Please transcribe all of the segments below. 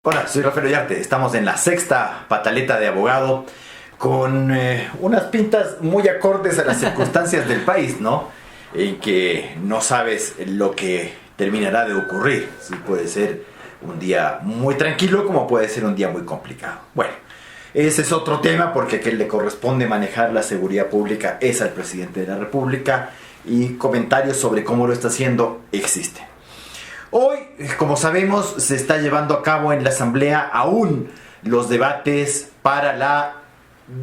Hola, soy Rafael Ollarte. Estamos en la sexta pataleta de abogado con unas pintas muy acordes a las circunstancias del país, ¿no? En que no sabes lo que terminará de ocurrir. Sí, puede ser un día muy tranquilo como puede ser un día muy complicado. Bueno, ese es otro tema porque a quien le corresponde manejar la seguridad pública es al presidente de la República y comentarios sobre cómo lo está haciendo existen. Hoy, como sabemos, se está llevando a cabo en la Asamblea aún los debates para la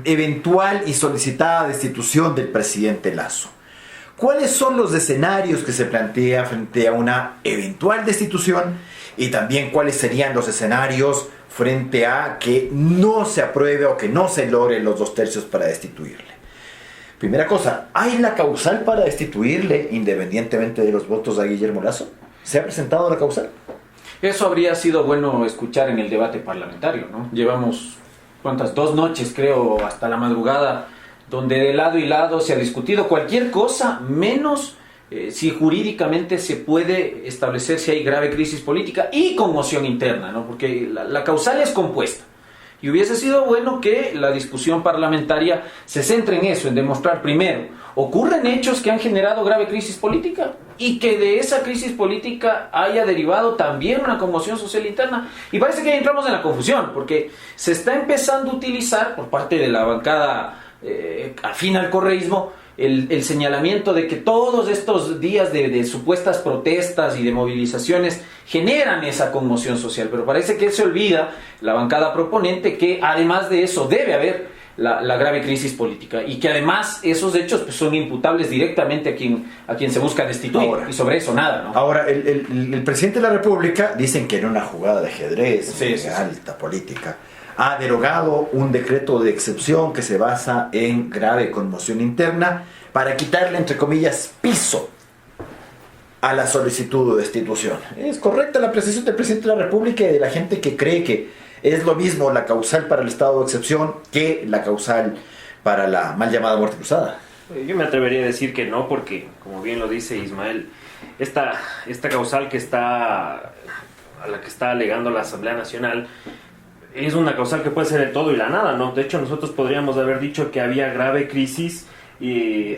eventual y solicitada destitución del presidente Lasso. ¿Cuáles son los escenarios que se plantean frente a una eventual destitución? Y también cuáles serían los escenarios frente a que no se apruebe o que no se logren los 2/3 para destituirle. Primera cosa, ¿hay la causal para destituirle independientemente de los votos a Guillermo Lasso? ¿Se ha presentado la causal? Eso habría sido bueno escuchar en el debate parlamentario, ¿no? Llevamos, ¿cuántas? 2 noches, creo, hasta la madrugada, donde de lado y lado se ha discutido cualquier cosa, menos si jurídicamente se puede establecer si hay grave crisis política y conmoción interna, ¿no? Porque la causal es compuesta. Y hubiese sido bueno que la discusión parlamentaria se centre en eso, en demostrar primero, ocurren hechos que han generado grave crisis política y que de esa crisis política haya derivado también una conmoción social interna. Y parece que ahí entramos en la confusión, porque se está empezando a utilizar por parte de la bancada afín al correísmo el señalamiento de que todos estos días de supuestas protestas y de movilizaciones generan esa conmoción social, pero parece que se olvida la bancada proponente que además de eso debe haber la grave crisis política y que además esos hechos pues, son imputables directamente a quien se busca destituir. Ahora, y sobre eso nada, ¿no? Ahora, el presidente de la República, dicen que en una jugada de ajedrez alta política, ha derogado un decreto de excepción que se basa en grave conmoción interna para quitarle, entre comillas, piso a la solicitud de destitución. ¿Es correcta la apreciación del presidente de la República y de la gente que cree que es lo mismo la causal para el estado de excepción que la causal para la mal llamada muerte cruzada? Yo me atrevería a decir que no, porque, como bien lo dice Ismael, esta causal a la que está alegando la Asamblea Nacional es una causal que puede ser el todo y la nada, ¿no? De hecho, nosotros podríamos haber dicho que había grave crisis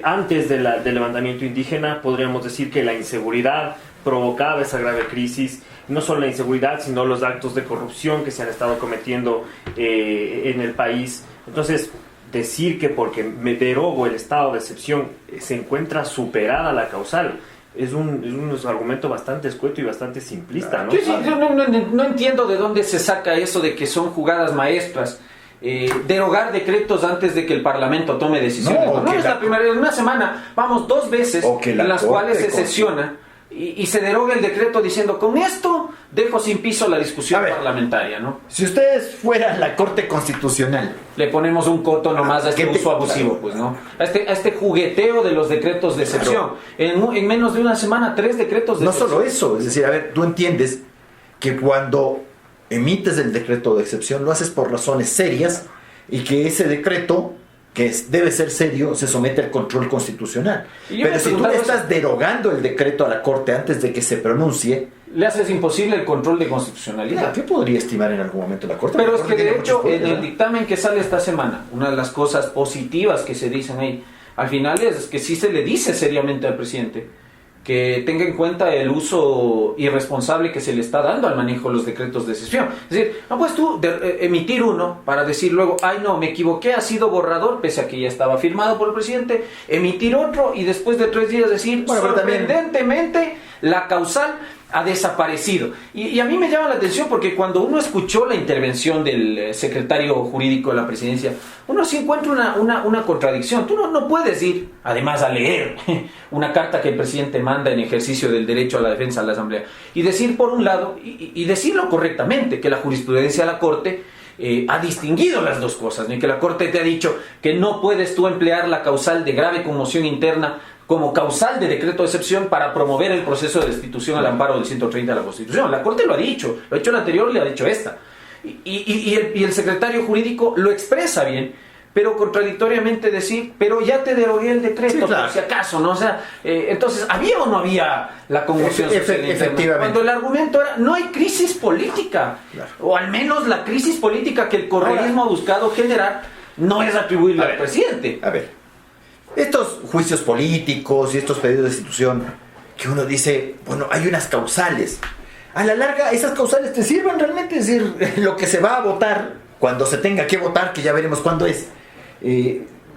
antes del levantamiento indígena. Podríamos decir que la inseguridad provocaba esa grave crisis. No solo la inseguridad, sino los actos de corrupción que se han estado cometiendo en el país. Entonces, decir que porque me derogo el estado de excepción se encuentra superada la causal es un argumento bastante escueto y bastante simplista, ¿no? Sí, no entiendo de dónde se saca eso de que son jugadas maestras. Derogar decretos antes de que el Parlamento tome decisiones. No es la primera vez, en una semana vamos 2 veces en las cuales se sesiona y se deroga el decreto diciendo con esto dejo sin piso la discusión parlamentaria, ¿no? Si ustedes fueran la Corte Constitucional, le ponemos un coto nomás a este uso abusivo, pues, ¿no? A este jugueteo de los decretos de excepción. En menos de una semana 3 decretos de excepción. No solo eso, es decir, a ver, tú entiendes que cuando emites el decreto de excepción lo haces por razones serias y que ese decreto, que debe ser serio, se somete al control constitucional. Pero si tú le estás derogando el decreto a la Corte antes de que se pronuncie, le haces imposible el control de constitucionalidad. ¿Qué podría estimar en algún momento la Corte? Pero es que de hecho en el dictamen que sale esta semana, una de las cosas positivas que se dicen ahí al final es que sí se le dice seriamente al presidente que tenga en cuenta el uso irresponsable que se le está dando al manejo de los decretos de excepción. Es decir, no puedes tú emitir uno para decir luego, ay no, me equivoqué, ha sido borrador, pese a que ya estaba firmado por el presidente, emitir otro y después de 3 días decir, bueno, sorprendentemente, la causal ha desaparecido. Y a mí me llama la atención porque cuando uno escuchó la intervención del secretario jurídico de la presidencia, uno sí encuentra una contradicción. Tú no puedes ir, además, a leer una carta que el presidente manda en ejercicio del derecho a la defensa de la Asamblea y decir, por un lado, y decirlo correctamente, que la jurisprudencia de la Corte ha distinguido las dos cosas, ¿no? Y que la Corte te ha dicho que no puedes tú emplear la causal de grave conmoción interna como causal de decreto de excepción para promover el proceso de destitución al amparo del 130 de la Constitución. La Corte lo ha dicho el anterior, le ha dicho esta. Y el secretario jurídico lo expresa bien, pero contradictoriamente decir, pero ya te derogué el decreto, Sí, claro. por si acaso, ¿no? O sea, entonces, ¿había o no había la conmoción social interna? Efectivamente. Cuando el argumento era, no hay crisis política, Claro. o al menos la crisis política que el correísmo ha buscado generar no es atribuirle al presidente. A ver, estos juicios políticos y estos pedidos de destitución, que uno dice, bueno, hay unas causales. A la larga, esas causales te sirven realmente, es decir, lo que se va a votar, cuando se tenga que votar, que ya veremos cuándo es.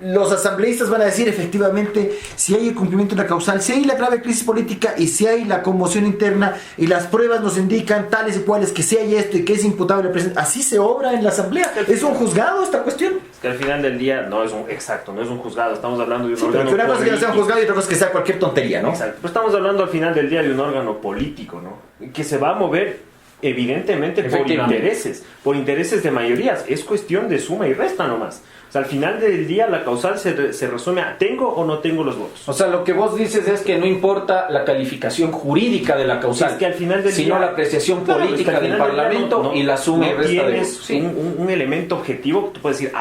Los asambleístas van a decir efectivamente si hay el cumplimiento de la causal, si hay la grave crisis política y si hay la conmoción interna y las pruebas nos indican tales y cuales que si hay esto y que es imputable al presidente. Así se obra en la asamblea. ¿Es un juzgado esta cuestión? Es que al final del día no es un juzgado, estamos hablando de un Sí, pero órgano que una cosa es que no sea un político. juzgado y otra cosa es que sea cualquier tontería, ¿no? Exacto. Pero estamos hablando al final del día de un órgano político, ¿no? Que se va a mover evidentemente por intereses de mayorías. Es cuestión de suma y resta nomás. O sea, al final del día la causal se resume a ¿tengo o no tengo los votos? O sea, lo que vos dices es que no importa la calificación jurídica de la causal, Es que al final del sino día, la apreciación claro, política es que al del final día Parlamento y la suma y resta de tienes votos. Sí. un elemento objetivo que tú puedes decir,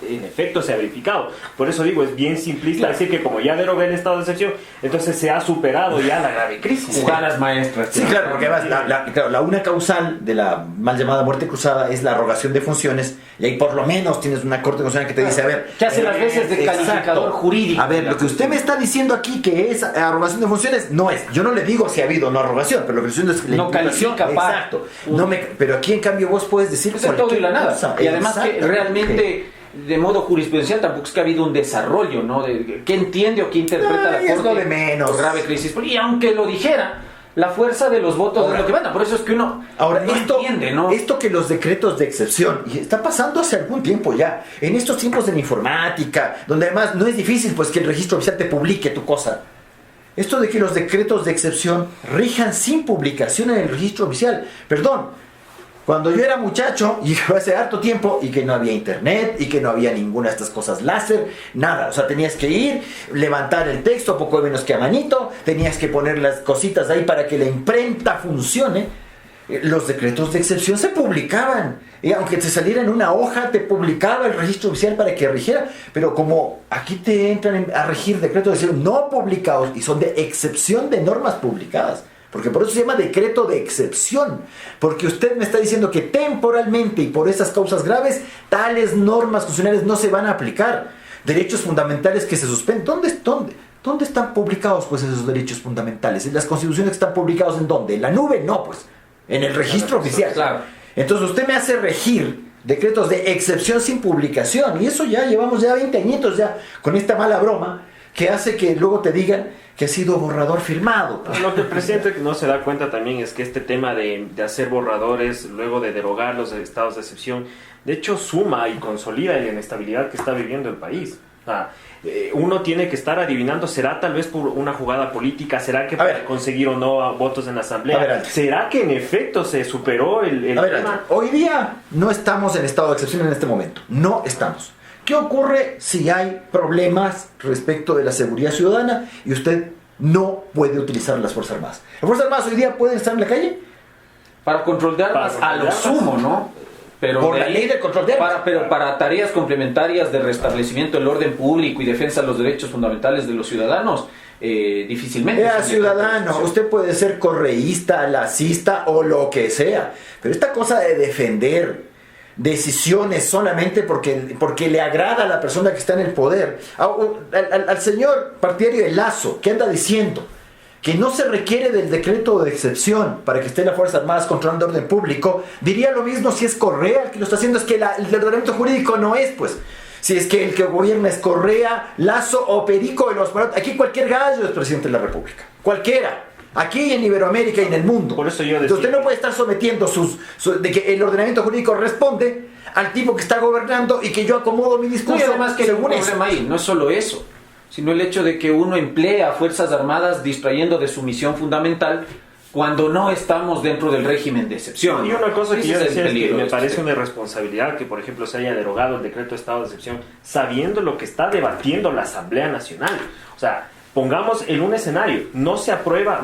en efecto se ha verificado. Por eso digo, es bien simplista Claro. decir que como ya derogué el estado de excepción, entonces se ha superado ya la grave crisis. Jugadas maestras. Sí, claro, porque además la una causal de la mal llamada muerte cruzada es la arrogación de funciones, y ahí por lo menos tienes una corte constitucional que te dice, a ver, ¿Qué hace las veces de exacto. calificador jurídico? A ver, lo que usted me está diciendo aquí que es arrogación de funciones, no es. Yo no le digo si ha habido o no arrogación, pero lo que estoy diciendo es que la No imputación, califica para. exacto. Pero aquí en cambio vos puedes decir Es el todo y la nada. cosa. Y además que Exactamente. realmente, de modo jurisprudencial, tampoco es que ha habido un desarrollo, ¿no? De qué entiende o qué interpreta la Ay, es Corte lo de menos. por grave crisis política. Y aunque lo dijera, la fuerza de los votos Ahora, es lo que manda. Por eso es que uno Ahora, no esto, entiende, ¿no? esto que los decretos de excepción, y está pasando hace algún tiempo ya, en estos tiempos de la informática, donde además no es difícil pues que el registro oficial te publique tu cosa. Esto de que los decretos de excepción rijan sin publicación en el registro oficial. Perdón, cuando yo era muchacho, y fue hace harto tiempo, y que no había internet, y que no había ninguna de estas cosas láser, nada. O sea, tenías que ir, levantar el texto, poco menos que a manito, tenías que poner las cositas ahí para que la imprenta funcione. Los decretos de excepción se publicaban. Y aunque te saliera en una hoja, te publicaba el registro oficial para que rigiera. Pero como aquí te entran a regir decretos de excepción no publicados, y son de excepción de normas publicadas. Porque por eso se llama decreto de excepción. Porque usted me está diciendo que temporalmente y por esas causas graves, tales normas constitucionales no se van a aplicar. Derechos fundamentales que se suspenden. ¿Dónde están publicados pues esos derechos fundamentales? ¿En las constituciones que están publicados en dónde? ¿En la nube? No, pues. En el registro oficial. Claro. Entonces usted me hace regir decretos de excepción sin publicación. Y eso ya llevamos ya 20 añitos ya con esta mala broma que hace que luego te digan que ha sido borrador firmado. Lo que el presidente no se da cuenta también es que este tema de hacer borradores, luego de derogar los estados de excepción, de hecho suma y consolida la inestabilidad que está viviendo el país. Uno tiene que estar adivinando, ¿será tal vez por una jugada política? ¿Será que para conseguir o no votos en la asamblea? ¿Será que en efecto se superó el tema? Hoy día no estamos en estado de excepción en este momento. No estamos. ¿Qué ocurre si hay problemas respecto de la seguridad ciudadana y usted no puede utilizar las Fuerzas Armadas? ¿Las Fuerzas Armadas hoy día pueden estar en la calle? Para control de armas, a lo sumo, ¿no? Pero por la ley de control de armas. Pero para tareas complementarias de restablecimiento del orden público y defensa de los derechos fundamentales de los ciudadanos, difícilmente. Sea ciudadano, usted puede ser correísta, lacista o lo que sea, pero esta cosa de defender decisiones solamente porque le agrada a la persona que está en el poder, al señor partidario de Lazo, que anda diciendo que no se requiere del decreto de excepción para que esté las Fuerzas Armadas controlando orden público, diría lo mismo si es Correa el que lo está haciendo. Es que el ordenamiento jurídico no es, pues. Si es que el que gobierna es Correa, Lazo o Perico de los Moratos. Aquí cualquier gallo es presidente de la República. Cualquiera. Aquí en Iberoamérica y en el mundo. Por eso yo decía, entonces usted no puede estar sometiendo de que el ordenamiento jurídico responde al tipo que está gobernando y que yo acomodo mi discurso. No, y además que hay un problema ahí, no es solo eso, sino el hecho de que uno emplea a Fuerzas Armadas distrayendo de su misión fundamental cuando no estamos dentro del régimen de excepción. Y una cosa que yo decía es que me parece sistema. una irresponsabilidad que, por ejemplo, se haya derogado el decreto de estado de excepción sabiendo lo que está debatiendo la Asamblea Nacional. O sea, pongamos en un escenario, no se aprueba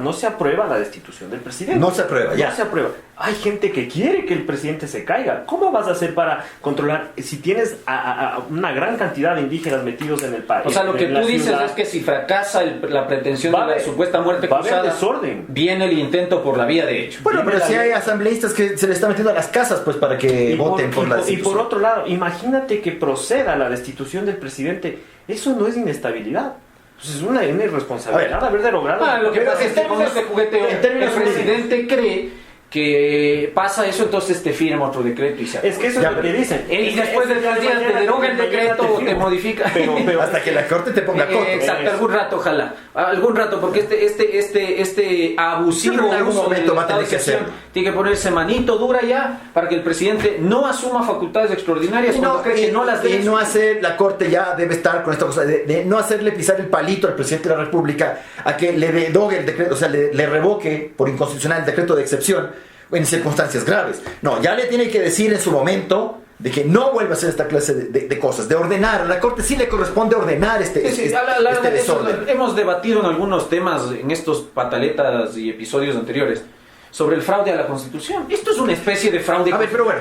la destitución del presidente. No se aprueba, ya. No se aprueba. Hay gente que quiere que el presidente se caiga. ¿Cómo vas a hacer para controlar si tienes a una gran cantidad de indígenas metidos en el país? O sea, lo que tú dices es que si fracasa la pretensión de la supuesta muerte cruzada, desorden. Viene el intento por la vía de hecho. Bueno, pero si hay asambleístas que se les está metiendo a las casas, pues para que voten por la destitución. Y por otro lado, imagínate que proceda la destitución del presidente. Eso no es inestabilidad. Pues es una irresponsabilidad haber derogado. Lo que pasa es que con este jugueteo, el presidente cree que pasa eso, entonces te firma otro decreto y se acabó. Es que eso es lo que dicen. Y después de 3 días te deroga el decreto o te modifica. Pero hasta que la corte te ponga corto. Exacto, algún rato, ojalá. Algún rato, porque este abusivo en algún momento va a tener que hacer. Tiene que ponerse manito dura ya para que el presidente no asuma facultades extraordinarias cuando cree que no las debe. Y no hacer, la corte ya debe estar con esta cosa de no hacerle pisar el palito al presidente de la República a que le derogue el decreto, o sea, le revoque por inconstitucional el decreto de excepción en circunstancias graves. No, ya le tiene que decir en su momento de que no vuelva a hacer esta clase de cosas, de ordenar. A la Corte sí le corresponde ordenar este desorden. Hemos debatido en algunos temas, en estos pataletas y episodios anteriores, sobre el fraude a la Constitución. Esto es una especie de fraude. A ver, pero bueno.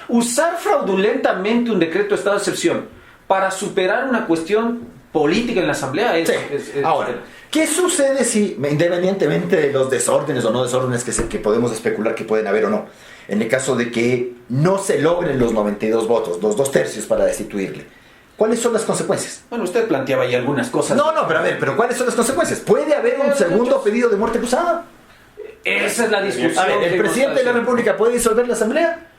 Usar fraudulentamente un decreto de estado de excepción para superar una cuestión política en la Asamblea es... Ahora, ¿qué sucede si, independientemente de los desórdenes o no desórdenes que podemos especular que pueden haber o no, en el caso de que no se logren los 92 votos, los 2/3 para destituirle? ¿Cuáles son las consecuencias? Bueno, usted planteaba ahí algunas cosas. No, pero a ver, ¿cuáles son las consecuencias? ¿Puede haber un segundo pedido de muerte cruzada? Esa es la discusión. A ver, ¿el presidente de la República puede disolver la Asamblea?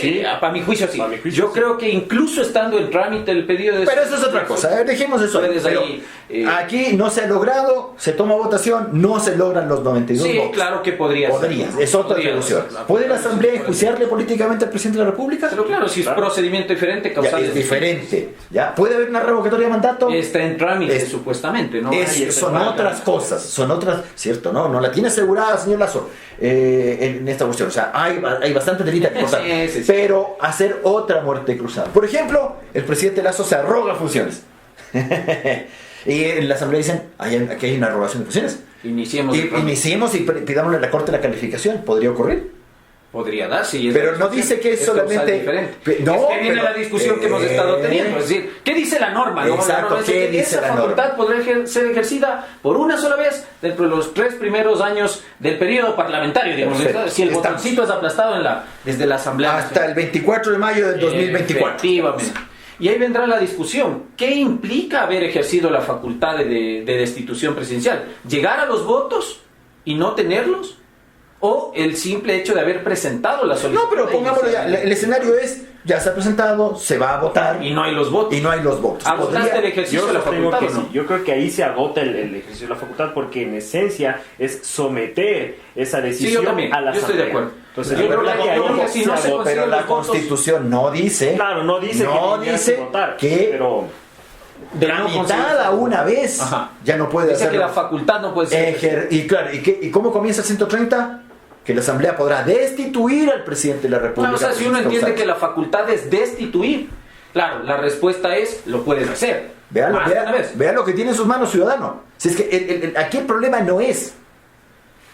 Sí, para mi juicio sí. Yo creo que incluso estando en trámite el pedido de... Pero eso es otra cosa, dejemos eso ahí. Pero aquí no se ha logrado, se toma votación, no se logran los 92 votos. Sí, claro que podría ser. Es otra solución. ¿Puede la Asamblea enjuiciarle políticamente al presidente de la República? Pero claro, si es procedimiento diferente, causal es diferente. ¿Ya? ¿Puede haber una revocatoria de mandato? Está en trámite, supuestamente, ¿no? Son otras cosas, ¿cierto? No la tiene asegurada, señor Lazo, en esta cuestión. O sea, hay bastante delita que cortar. Sí. Pero hacer otra muerte cruzada. Por ejemplo, el presidente Lazo se arroga funciones. Y en la Asamblea dicen, aquí hay una arrogación de funciones. Iniciemos y pidámosle a la Corte la calificación. ¿Podría ocurrir? Podría darse. Pero no dice que es solamente... No, es que viene la discusión que hemos estado teniendo. Es decir, ¿qué dice la norma? Exacto, ¿qué dice la norma? Esa facultad podrá ser ejercida por una sola vez dentro de los 3 primeros años del periodo parlamentario. Digamos, si el botoncito es aplastado desde la Asamblea hasta Nacional. El 24 de mayo del 2024. Efectivamente. Y ahí vendrá la discusión. ¿Qué implica haber ejercido la facultad de destitución presidencial? ¿Llegar a los votos y no tenerlos? ¿O el simple hecho de haber presentado la solicitud? No, pero pongámoslo ya. El escenario es, ya se ha presentado, se va a votar. Y no hay los votos. ¿Agotaste el ejercicio de la facultad o no? Sí. Yo creo que ahí se agota el ejercicio de la facultad porque en esencia es someter esa decisión a la Asamblea. Yo estoy de acuerdo. Entonces, yo creo que si no se pero la Constitución no dice... Claro, no dice votar, pero... tramitada una vez, ya no puede hacerlo. Dice que la facultad no puede ser. ¿Y cómo comienza el 130? Que la Asamblea podrá destituir al presidente de la República. O sea, si uno entiende que la facultad es destituir, claro, la respuesta es, lo puedes hacer. Vea lo que tiene en sus manos, ciudadano. Si es que aquí el problema no es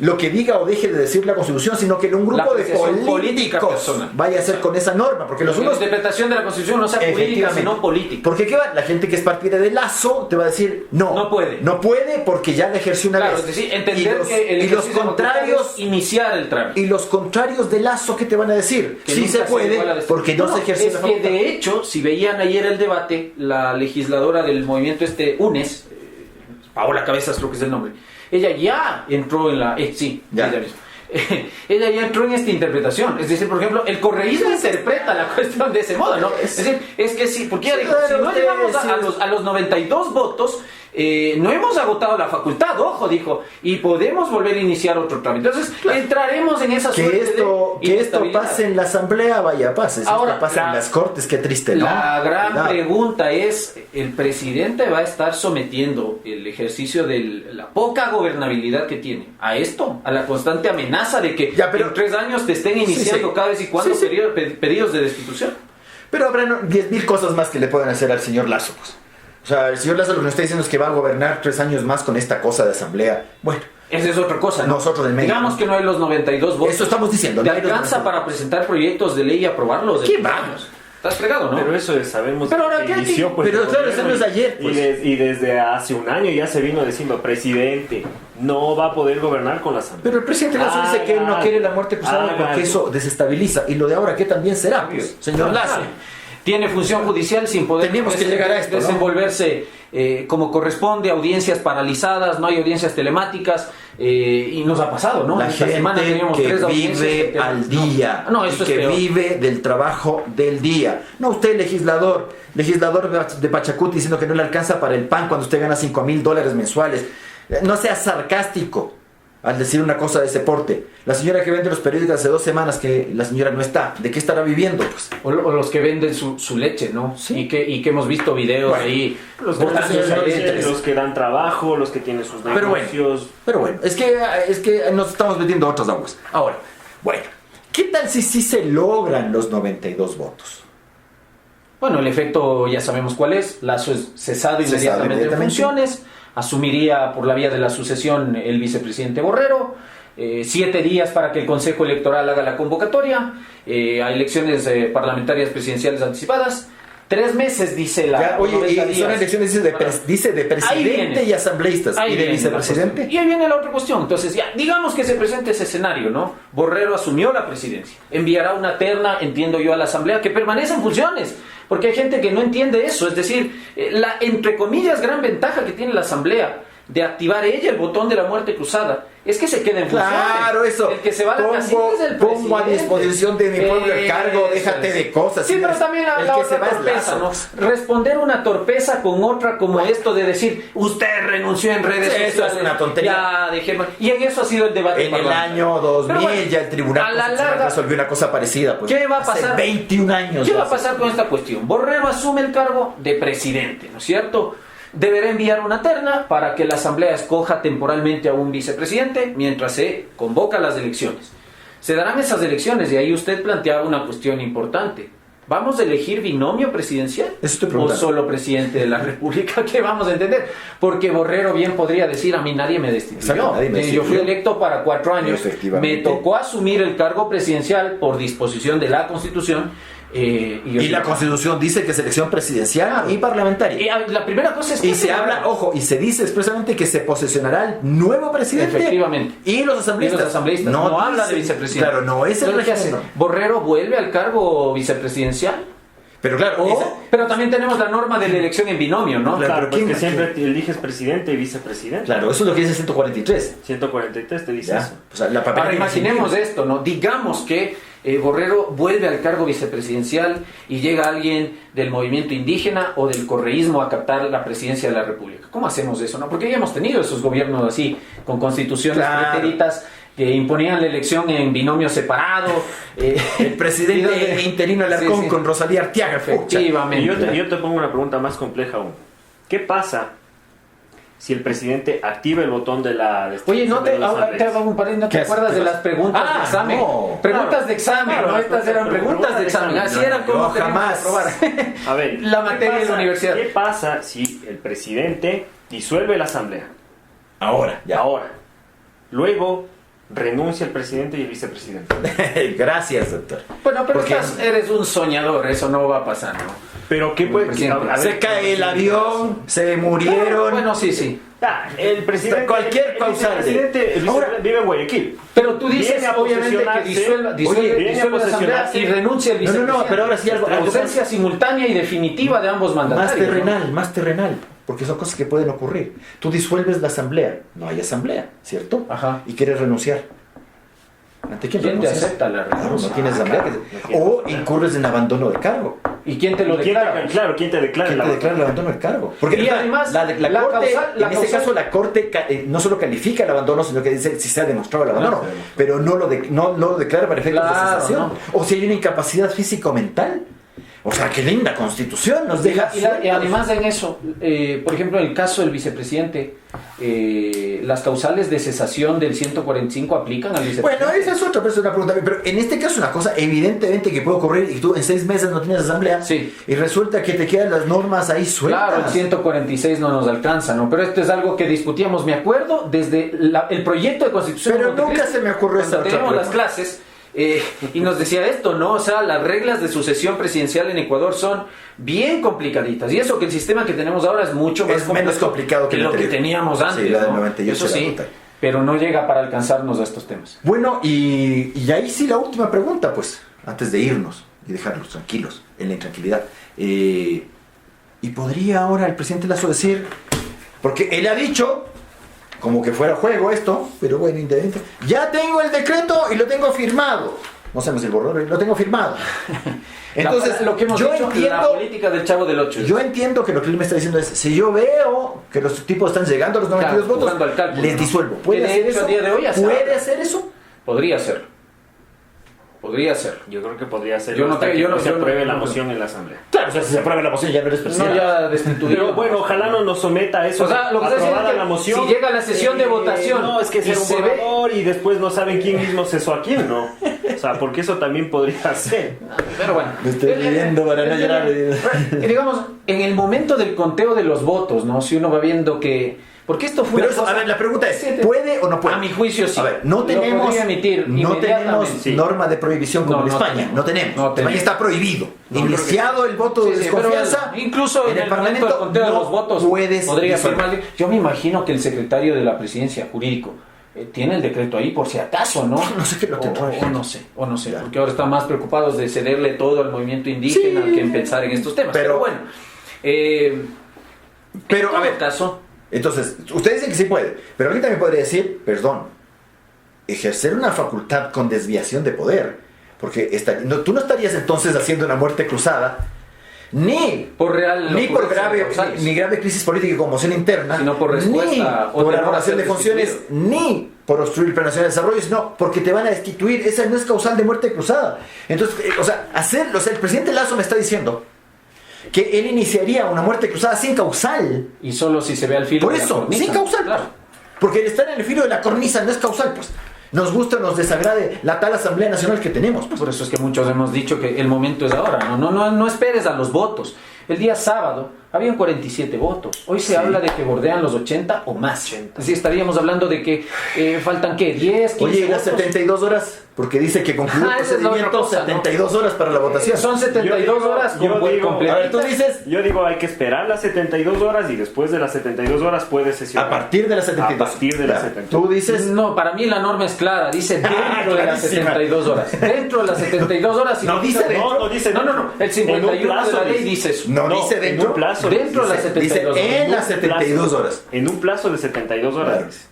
lo que diga o deje de decir la Constitución, sino que un grupo de políticos vaya a hacer con esa norma, porque la interpretación de la Constitución no sea política, sino política. Porque ¿qué va? La gente que es partidaria de Lazo te va a decir no puede porque ya la ejerció una vez. Es decir, entender que el contrarios iniciar el trámite. Y los contrarios de Lazo, ¿qué te van a decir? Que sí se puede porque no se ejerció la facultad. De hecho, si veían ayer el debate, la legisladora del movimiento UNES, Paola Cabezas creo que es el nombre, ella ya entró en la... ella ya entró en esta interpretación. Es decir, por ejemplo, el correísmo interpreta la cuestión de ese modo, ¿no? Es decir, es que sí, porque ella dijo, si no llegamos a los 92 votos, no hemos agotado la facultad, ojo, dijo, y podemos volver a iniciar otro trámite. Entonces, entraremos en esa suerte que esto pase en la Asamblea, pase. Ahora, que pase en las Cortes, qué triste, ¿no? La gran pregunta es, ¿el presidente va a estar sometiendo el ejercicio de la poca gobernabilidad que tiene a esto? A la constante amenaza de que en 3 años te estén iniciando cada vez y cuando pedidos de destitución. Pero habrá 10.000 cosas más que le pueden hacer al señor Lazo, pues. O sea, el señor Lázaro lo que nos está diciendo es que va a gobernar 3 años más con esta cosa de asamblea. Bueno, esa es otra cosa, ¿no? Nosotros del medio. Digamos que no hay los 92 votos. Eso estamos diciendo. ¿Te no hay los alcanza 92. para presentar proyectos de ley y aprobarlos? ¿Qué vamos? Estás fregado, ¿no? Pero eso sabemos Pero ahora, que ¿qué? inició, pues, Pero el claro, gobierno eso no es ayer, pues. y desde hace un año ya se vino diciendo, presidente, no va a poder gobernar con la asamblea. Pero el presidente Lazo dice que él no quiere la muerte cruzada porque algo. eso desestabiliza. Y lo de ahora, ¿qué también será, pues, señor Lazo? Tiene función judicial sin poder Tenemos que llegar a esto, ¿no? desenvolverse como corresponde, audiencias paralizadas, no hay audiencias telemáticas, y nos ha pasado, ¿no? La Esta semana gente teníamos que 3 audiencias vive al día, No, y eso es que peor. vive del trabajo del día. No usted, legislador de Pachacuti, diciendo que no le alcanza para el pan cuando usted gana $5,000 mensuales. No sea sarcástico al decir una cosa de ese porte. La señora que vende los periódicos hace 2 semanas que la señora no está. ¿De qué estará viviendo? Pues O los que venden su leche, ¿no? Sí. y que hemos visto videos Bueno, ahí. Los que dan trabajo, los que tienen sus Pero bueno, negocios. pero bueno, es que nos estamos metiendo a otras aguas. Ahora, bueno, ¿qué tal si sí se logran los 92 votos? Bueno, el efecto ya sabemos cuál es. Lazo es cesado inmediatamente en funciones. Asumiría por la vía de la sucesión el vicepresidente Borrero. 7 días para que el Consejo Electoral haga la convocatoria a elecciones parlamentarias presidenciales anticipadas. 3 meses, dice la... Ya, oye, 90 y son días. elecciones dice de Ahí presidente viene. y asambleístas. Ahí ¿Y de viene vicepresidente? la cuestión. Y ahí viene la otra cuestión. Entonces, ya, digamos que se presente ese escenario, ¿no? Borrero asumió la presidencia. Enviará una terna, entiendo yo, a la asamblea que permanece en funciones. Porque hay gente que no entiende eso. Es decir, la, entre comillas, gran ventaja que tiene la asamblea de activar ella el botón de la muerte cruzada es que se quede en funciones. Claro, eso. El que se va a la casita es el presidente. Pongo a disposición de mi pueblo el cargo, Eso déjate es. de cosas. Sí, pero también el la que otra se va es torpeza, Lazo. ¿no? Responder una torpeza con otra como esto de decir, usted renunció en redes Sí, eso sociales. es una tontería. Ya, dejemos. Y en eso ha sido el debate En el parlamentario. año 2000 Pero bueno, ya el Tribunal a la Constitucional larga, resolvió una cosa parecida. Pues, ¿qué va a hace pasar? 21 años. ¿Qué ya va a hace. pasar con esta cuestión? Borrero asume el cargo de presidente, ¿no es cierto? Deberá enviar una terna para que la asamblea escoja temporalmente a un vicepresidente mientras se convoca las elecciones. Se darán esas elecciones y ahí usted planteaba una cuestión importante. ¿Vamos a elegir binomio presidencial? Eso estoy ¿O preguntando. solo presidente de la República? ¿Qué vamos a entender? Porque Borrero bien podría decir, a mí nadie me destituyó. Exacto, nadie me Yo fui destituyó. electo para 4 años. Efectivamente. Me tocó asumir el cargo presidencial por disposición de la Constitución. Y la Constitución dice que es elección presidencial Claro. y parlamentaria. Y la primera cosa es que Y se habla, ojo, y se dice expresamente que se posesionará el nuevo presidente. Efectivamente. Y los asambleístas. No habla de dice- vicepresidente. Claro, no es el Entonces, ¿qué hace? régimen. Borrero vuelve al cargo vicepresidencial. Pero claro, Pero también tenemos la norma de la elección en binomio, ¿no? Claro, Claro, pero porque ¿quién- siempre eliges presidente y vicepresidente. claro, eso es lo que dice 143. 143 te dice ¿Ya? eso. O sea, la papelera Ahora imaginemos tiene esto, ¿no? Digamos que Borrero vuelve al cargo vicepresidencial y llega alguien del movimiento indígena o del correísmo a captar la presidencia de la República. ¿Cómo hacemos eso, no? Porque ya hemos tenido esos gobiernos así, con constituciones Claro. pretéritas que imponían la elección en binomio separado. el presidente interino Alarcón Sí, sí. con Rosalía Arteaga. Pucha. Efectivamente. Y yo te pongo una pregunta más compleja aún. ¿Qué pasa si el presidente activa el botón de la... Oye, no te, de los ahora te asambleas? hago un paréntesis, ¿no te ¿Qué acuerdas haces? de las preguntas de examen? no. Preguntas Claro. de examen, Claro, ¿no? Estas eran preguntas de examen. Así No, eran como yo teníamos que jamás. probar. A ver, La ¿qué materia de la universidad. ¿Qué pasa si el presidente disuelve la asamblea? Ahora, ya. Ahora. Luego renuncia el presidente y el vicepresidente. Gracias, doctor. Bueno, pero Porque eres un soñador, eso no va a pasar, ¿no? Pero ¿qué puede... Presidente. a ver, se cae el avión, se murieron. Bueno, sí, sí. El presidente... Cualquier el causal. vicepresidente Ahora- vive en Guayaquil. Pero tú dices, Viene a obviamente, que posesionarse. disuelva Viene a la asamblea posesionarse. y renuncia el No, no, vicepresidente. pero ahora sí algo Ausencia simultánea y definitiva de ambos mandatarios. más terrenal, porque son cosas que pueden ocurrir. Tú disuelves la asamblea, no hay asamblea, ¿cierto? Ajá. Y quieres renunciar. ¿Ante quién ¿Quién te renuncias? acepta la Claro, renuncia? no tienes asamblea. O incurres en abandono de cargo. ¿Y quién te lo ¿Quién declara? ¿quién te declara? ¿Quién te declara el abandono de cargo? Porque Y además, la la corte, causal- la en este causal- caso la corte no solo califica el abandono, sino que dice si se ha demostrado el abandono, Claro. pero no lo declara para efectos Claro, de cesación. no. O si hay una incapacidad física o mental. O sea, qué linda constitución nos deja. Y además en eso, por ejemplo, en el caso del vicepresidente, las causales de cesación del 145 aplican al vicepresidente. Bueno, esa es otra pregunta, pero en este caso una cosa evidentemente que puede ocurrir y tú en 6 meses no tienes asamblea, sí, y resulta que te quedan las normas ahí sueltas. Claro, el 146 no nos alcanza, ¿no? Pero esto es algo que discutíamos, me acuerdo, desde el proyecto de constitución. Pero nunca se me ocurrió esa otra teníamos las pregunta. clases. Y nos decía esto, ¿no? O sea, las reglas de sucesión presidencial en Ecuador son bien complicaditas. Y eso que el sistema que tenemos ahora es mucho más menos complicado que lo que teníamos antes. Sí, la del ¿no? 98 Eso sí, pero no llega para alcanzarnos a estos temas. Bueno, y ahí sí la última pregunta, pues, antes de irnos y dejarlos tranquilos, en la intranquilidad. ¿Y podría ahora el presidente Lasso decir, porque él ha dicho, como que fuera juego esto, pero bueno, independiente, ya tengo el decreto y lo tengo firmado? No sabemos el borrador, lo tengo firmado. Entonces, lo que hemos yo dicho, entiendo, la política del Chavo del 8. Yo entiendo que lo que él me está diciendo es, si yo veo que los tipos están llegando a los 92 votos, cálculo, les disuelvo. ¿Puede hacer eso? A día de hoy ¿Puede hacer eso? Podría ser. Podría ser. Yo creo que podría ser. Yo no hasta creo- que yo no- se yo no- apruebe yo la no- moción en la asamblea. Claro, o sea, si se aprueba la moción ya no eres No, presidente. ya destituido. Pero bueno, ojalá no nos someta a eso. O sea, lo que estoy aprobada diciendo es que la moción. si llega a la sesión de votación No, es que y ser un se ve- borrador y después no saben quién mismo cesó a quién, ¿no? O sea, porque eso también podría ser. Pero bueno. Me estoy riendo para no llorar. Digamos, en el momento del conteo de los votos, ¿no? Si uno va viendo que... Porque esto fue Pero una eso, cosa- a ver, la pregunta es, ¿puede o no puede? A mi juicio sí. A ver, no Lo tenemos, podría emitir no tenemos inmediatamente. Sí. norma de prohibición como No, en no España. tenemos. No tenemos. No España tenemos. está prohibido. No, Iniciado el voto de Sí, sí, pero desconfianza, incluso en el momento del conteo de los votos puedes podría disolver. firmar. Yo me imagino que el secretario de la presidencia jurídico tiene el decreto ahí por si acaso, ¿no? No sé qué lo tendrá. O no sé, Ya. porque ahora están más preocupados de cederle todo al movimiento indígena Sí. que en pensar en estos temas. Pero- Pero bueno, Pero, en a todo ver, caso, entonces, ustedes dicen que sí puede, pero ahorita me podría decir, perdón, ejercer una facultad con desviación de poder, porque tú no estarías entonces haciendo una muerte cruzada, ni por real ni por ocurrencia de grave, causales. ni grave crisis política y conmoción interna, Sino por respuesta ni o por temor a anulación ser de funciones, destituido. ni por obstruir el Plan Nacional de Desarrollo, sino porque te van a destituir. Esa no es causal de muerte cruzada. Entonces, o sea, el presidente Lasso me está diciendo que él iniciaría una muerte cruzada sin causal. Y solo si se ve al filo Por de la eso, cornisa. sin causal. Claro. Porque el estar en el filo de la cornisa no es causal, pues. Nos gusta o nos desagrade la tal Asamblea Nacional que tenemos, pues. Por eso es que muchos hemos dicho que el momento es ahora. No esperes a los votos. El día sábado habían 47 votos. Hoy se habla de que bordean los 80 o más. Así estaríamos hablando de que faltan, ¿qué? 10, 15 Oye, ¿y las votos. 72 horas? Porque dice que concluyó el Ah, esa es la otra procedimiento, cosa, ¿no? 72 horas para la votación. Son 72 Yo digo- horas yo con digo- completo. A ver, tú dices, Yo digo, hay que esperar las 72 horas y después de las 72 horas puede sesionar. a partir de las 72. A partir de las Claro. 72. Tú dices, No, para mí la norma es clara. Dice dentro de las clarísima. 72 horas. Dentro de las 72 horas. No dice dentro. No dice No. El 51 de la ley dice eso. no dice en dentro. un plazo. Dentro de las Dice 72 horas. en las 72 horas. En un plazo de 72 horas. Claro.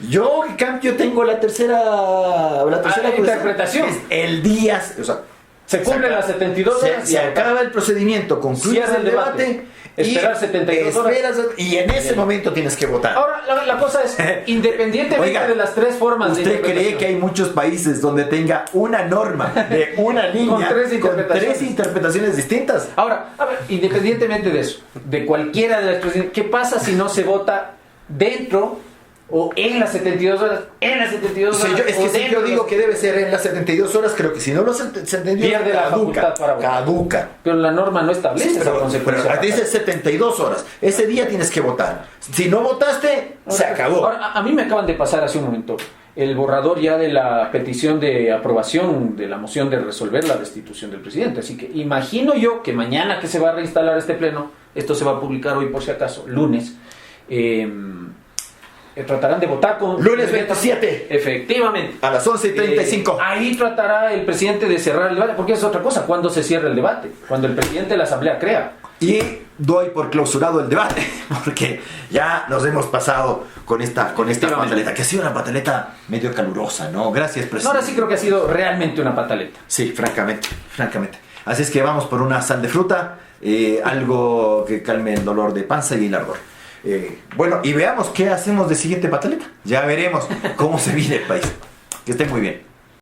Yo, en cambio, tengo la tercera interpretación. Es el día, o sea, Se cumplen las 72 horas se acaba el procedimiento, concluye Cierra el el debate, debate, esperar 72 horas. y en ese momento tienes que votar. Ahora, la cosa es, independientemente Oiga, de las tres formas de ¿Usted cree interpretación, que hay muchos países donde tenga una norma de una línea tres interpretaciones distintas? Ahora, a ver, independientemente de eso, de cualquiera de las tres, ¿qué pasa si no se vota dentro o en las 72 horas? En las 72 Sí, horas. es que o si dentro yo de digo las- que debe ser en las 72 horas, creo que si no lo 72 Pierde la facultad para votar. caduca. Pero la norma no establece Sí, esa pero consecuencia. dice 72 horas. Ese día tienes que votar. Si no votaste, se acabó. Ahora, a mí me acaban de pasar hace un momento el borrador ya de la petición de aprobación de la moción de resolver la destitución del presidente. Así que imagino yo que mañana que se va a reinstalar este pleno, esto se va a publicar hoy por si acaso, lunes, tratarán de votar con... Lunes 27. Efectivamente. A las 11:35. Ahí tratará el presidente de cerrar el debate, porque es otra cosa, ¿cuándo se cierra el debate? Cuando el presidente de la Asamblea crea. Y doy por clausurado el debate, porque ya nos hemos pasado con esta pataleta, que ha sido una pataleta medio calurosa, ¿no? Gracias, No, presidente. ahora sí creo que ha sido realmente una pataleta. Sí, francamente. Así es que vamos por una sal de fruta, algo que calme el dolor de panza y el ardor. Bueno, y veamos qué hacemos de siguiente pataleta. Ya veremos cómo se vive el país. Que esté muy bien.